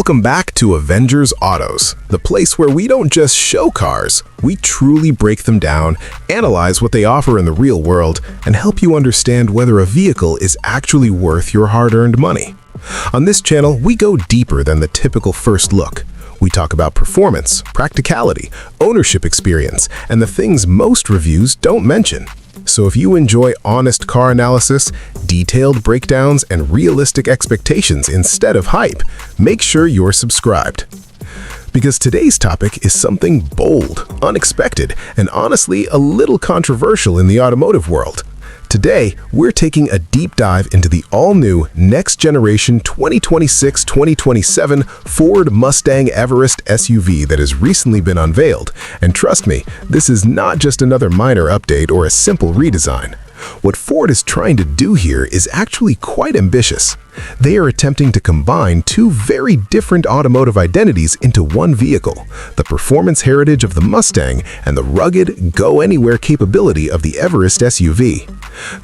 Welcome back to Avengers Autos, the place where we don't just show cars, we truly break them down, analyze what they offer in the real world, and help you understand whether a vehicle is actually worth your hard-earned money. On this channel, we go deeper than the typical first look. We talk about performance, practicality, ownership experience, and the things most reviews don't mention. So if you enjoy honest car analysis, detailed breakdowns, and realistic expectations instead of hype, make sure you're subscribed. Because today's topic is something bold, unexpected, and honestly a little controversial in the automotive world. Today, we're taking a deep dive into the all-new, next-generation 2026-2027 Ford Mustang Everest SUV that has recently been unveiled. And trust me, this is not just another minor update or a simple redesign. What Ford is trying to do here is actually quite ambitious. They are attempting to combine two very different automotive identities into one vehicle, the performance heritage of the Mustang and the rugged, go-anywhere capability of the Everest SUV.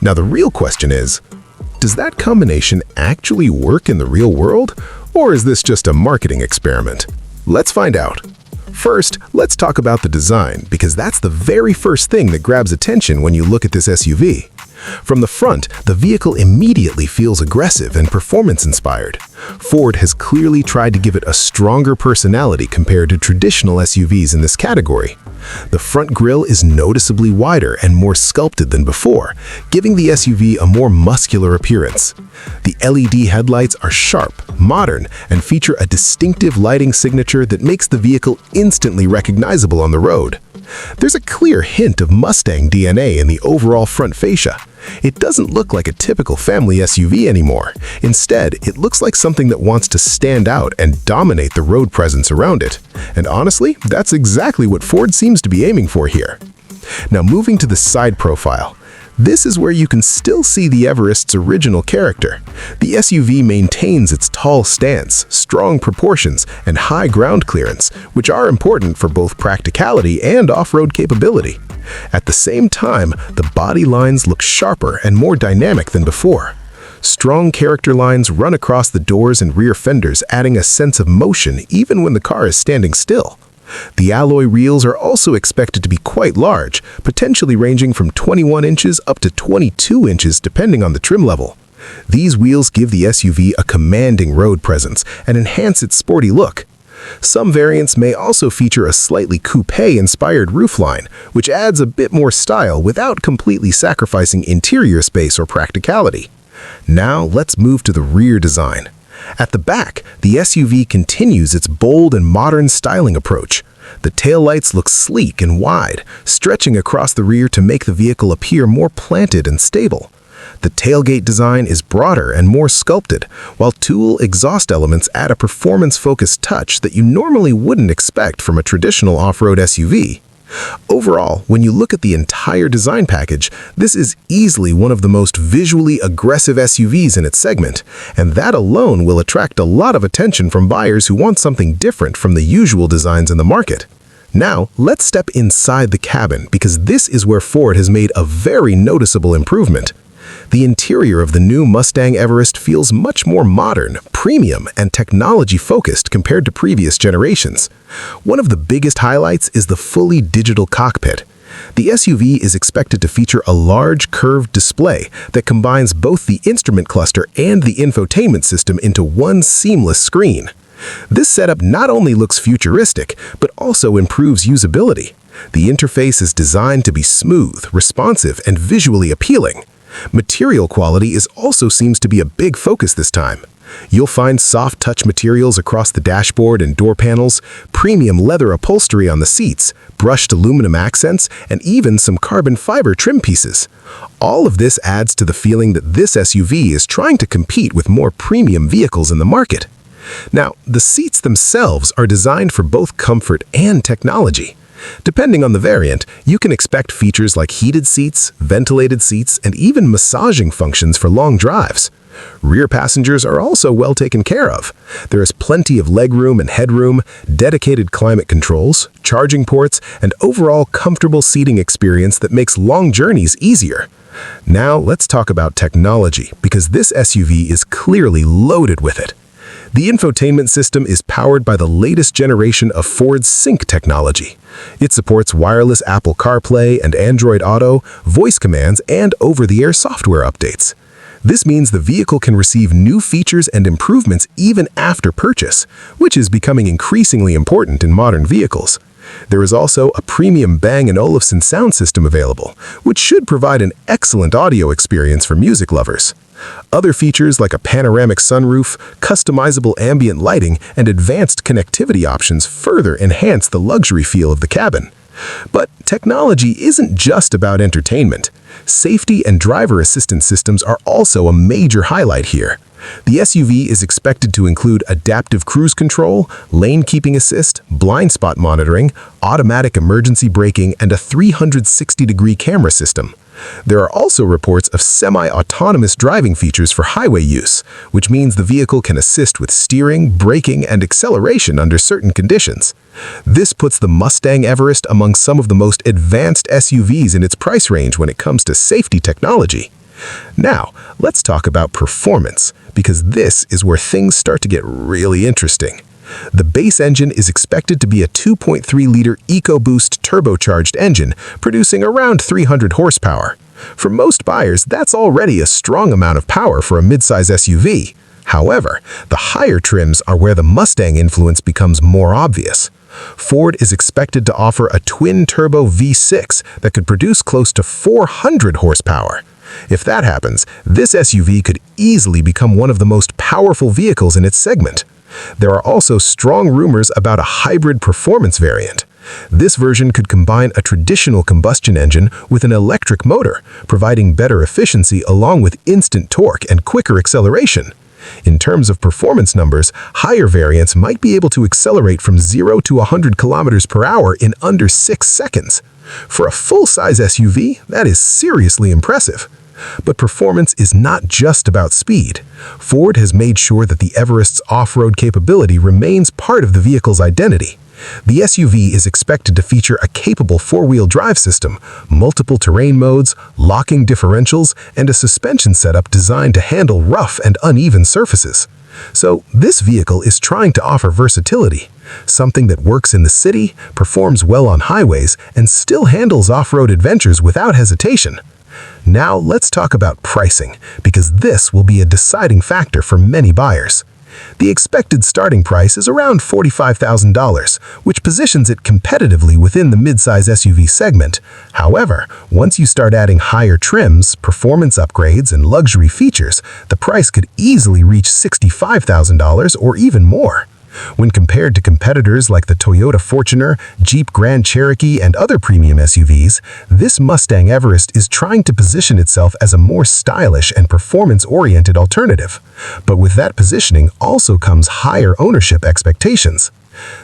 Now the real question is, does that combination actually work in the real world, or is this just a marketing experiment? Let's find out. First, let's talk about the design, because that's the very first thing that grabs attention when you look at this SUV. From the front, the vehicle immediately feels aggressive and performance-inspired. Ford has clearly tried to give it a stronger personality compared to traditional SUVs in this category. The front grille is noticeably wider and more sculpted than before, giving the SUV a more muscular appearance. The LED headlights are sharp, modern, and feature a distinctive lighting signature that makes the vehicle instantly recognizable on the road. There's a clear hint of Mustang DNA in the overall front fascia. It doesn't look like a typical family SUV anymore. Instead, it looks like something that wants to stand out and dominate the road presence around it. And honestly, that's exactly what Ford seems to be aiming for here. Now moving to the side profile. This is where you can still see the Everest's original character. The SUV maintains its tall stance, strong proportions, and high ground clearance, which are important for both practicality and off-road capability. At the same time, the body lines look sharper and more dynamic than before. Strong character lines run across the doors and rear fenders, adding a sense of motion even when the car is standing still. The alloy wheels are also expected to be quite large, potentially ranging from 21 inches up to 22 inches depending on the trim level. These wheels give the SUV a commanding road presence and enhance its sporty look. Some variants may also feature a slightly coupe-inspired roofline, which adds a bit more style without completely sacrificing interior space or practicality. Now let's move to the rear design. At the back, the SUV continues its bold and modern styling approach. The taillights look sleek and wide, stretching across the rear to make the vehicle appear more planted and stable. The tailgate design is broader and more sculpted, while dual exhaust elements add a performance-focused touch that you normally wouldn't expect from a traditional off-road SUV. Overall, when you look at the entire design package, this is easily one of the most visually aggressive SUVs in its segment, and that alone will attract a lot of attention from buyers who want something different from the usual designs in the market. Now, let's step inside the cabin, because this is where Ford has made a very noticeable improvement. The interior of the new Mustang Everest feels much more modern, premium, and technology-focused compared to previous generations. One of the biggest highlights is the fully digital cockpit. The SUV is expected to feature a large curved display that combines both the instrument cluster and the infotainment system into one seamless screen. This setup not only looks futuristic, but also improves usability. The interface is designed to be smooth, responsive, and visually appealing. Material quality also seems to be a big focus this time. You'll find soft touch materials across the dashboard and door panels, premium leather upholstery on the seats, brushed aluminum accents, and even some carbon fiber trim pieces. All of this adds to the feeling that this SUV is trying to compete with more premium vehicles in the market. Now, the seats themselves are designed for both comfort and technology. Depending on the variant, you can expect features like heated seats, ventilated seats, and even massaging functions for long drives. Rear passengers are also well taken care of. There is plenty of legroom and headroom, dedicated climate controls, charging ports, and overall comfortable seating experience that makes long journeys easier. Now let's talk about technology, because this SUV is clearly loaded with it. The infotainment system is powered by the latest generation of Ford's Sync technology. It supports wireless Apple CarPlay and Android Auto, voice commands, and over-the-air software updates. This means the vehicle can receive new features and improvements even after purchase, which is becoming increasingly important in modern vehicles. There is also a premium Bang & Olufsen sound system available, which should provide an excellent audio experience for music lovers. Other features like a panoramic sunroof, customizable ambient lighting, and advanced connectivity options further enhance the luxury feel of the cabin. But technology isn't just about entertainment. Safety and driver assistance systems are also a major highlight here. The SUV is expected to include adaptive cruise control, lane keeping assist, blind spot monitoring, automatic emergency braking, and a 360-degree camera system. There are also reports of semi-autonomous driving features for highway use, which means the vehicle can assist with steering, braking, and acceleration under certain conditions. This puts the Mustang Everest among some of the most advanced SUVs in its price range when it comes to safety technology. Now, let's talk about performance, because this is where things start to get really interesting. The base engine is expected to be a 2.3-liter EcoBoost turbocharged engine, producing around 300 horsepower. For most buyers, that's already a strong amount of power for a midsize SUV. However, the higher trims are where the Mustang influence becomes more obvious. Ford is expected to offer a twin-turbo V6 that could produce close to 400 horsepower. If that happens, this SUV could easily become one of the most powerful vehicles in its segment. There are also strong rumors about a hybrid performance variant. This version could combine a traditional combustion engine with an electric motor, providing better efficiency along with instant torque and quicker acceleration. In terms of performance numbers, higher variants might be able to accelerate from 0 to 100 kilometers per hour in under 6 seconds. For a full-size SUV, that is seriously impressive. But performance is not just about speed. Ford has made sure that the Everest's off-road capability remains part of the vehicle's identity. The SUV is expected to feature a capable four-wheel drive system, multiple terrain modes, locking differentials, and a suspension setup designed to handle rough and uneven surfaces. So, this vehicle is trying to offer versatility, something that works in the city, performs well on highways, and still handles off-road adventures without hesitation. Now let's talk about pricing, because this will be a deciding factor for many buyers. The expected starting price is around $45,000, which positions it competitively within the midsize SUV segment. However, once you start adding higher trims, performance upgrades, and luxury features, the price could easily reach $65,000 or even more. When compared to competitors like the Toyota Fortuner, Jeep Grand Cherokee, and other premium SUVs, this Mustang Everest is trying to position itself as a more stylish and performance-oriented alternative. But with that positioning also comes higher ownership expectations.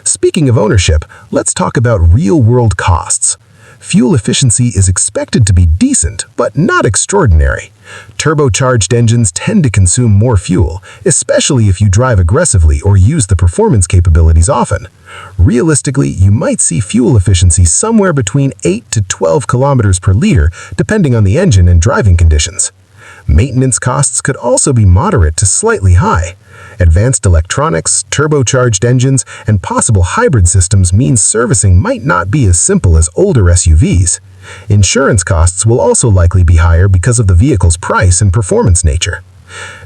Speaking of ownership, let's talk about real-world costs. Fuel efficiency is expected to be decent, but not extraordinary. Turbocharged engines tend to consume more fuel, especially if you drive aggressively or use the performance capabilities often. Realistically, you might see fuel efficiency somewhere between 8 to 12 kilometers per liter, depending on the engine and driving conditions. Maintenance costs could also be moderate to slightly high. Advanced electronics, turbocharged engines, and possible hybrid systems means servicing might not be as simple as older SUVs. Insurance costs will also likely be higher because of the vehicle's price and performance nature.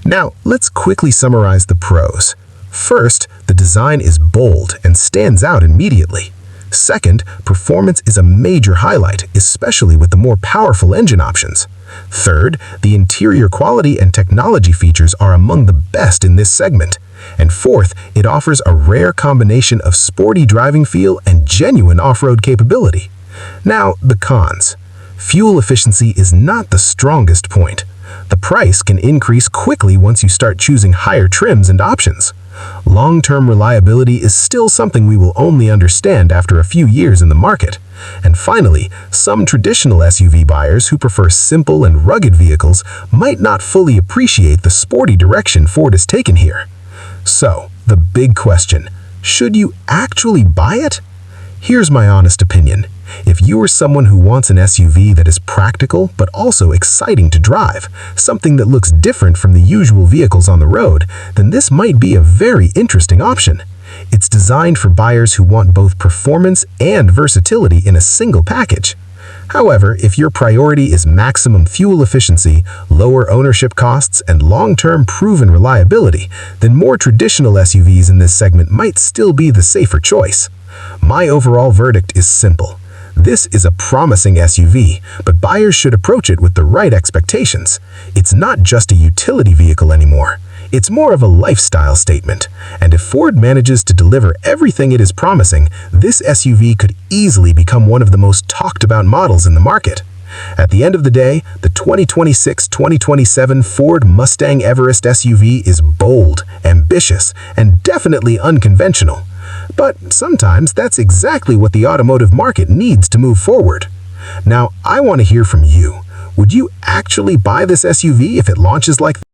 Now, let's quickly summarize the pros. First, the design is bold and stands out immediately. Second, performance is a major highlight, especially with the more powerful engine options. Third, the interior quality and technology features are among the best in this segment. And fourth, it offers a rare combination of sporty driving feel and genuine off-road capability. Now, the cons. Fuel efficiency is not the strongest point. The price can increase quickly once you start choosing higher trims and options. Long-term reliability is still something we will only understand after a few years in the market. And finally, some traditional SUV buyers who prefer simple and rugged vehicles might not fully appreciate the sporty direction Ford has taken here. So, the big question, should you actually buy it? Here's my honest opinion. If you are someone who wants an SUV that is practical but also exciting to drive, something that looks different from the usual vehicles on the road, then this might be a very interesting option. It's designed for buyers who want both performance and versatility in a single package. However, if your priority is maximum fuel efficiency, lower ownership costs, and long-term proven reliability, then more traditional SUVs in this segment might still be the safer choice. My overall verdict is simple. This is a promising SUV, but buyers should approach it with the right expectations. It's not just a utility vehicle anymore. It's more of a lifestyle statement, and if Ford manages to deliver everything it is promising, this SUV could easily become one of the most talked about models in the market. At the end of the day, the 2026-2027 Ford Mustang Everest SUV is bold, ambitious, and definitely unconventional. But sometimes that's exactly what the automotive market needs to move forward. Now, I want to hear from you. Would you actually buy this SUV if it launches like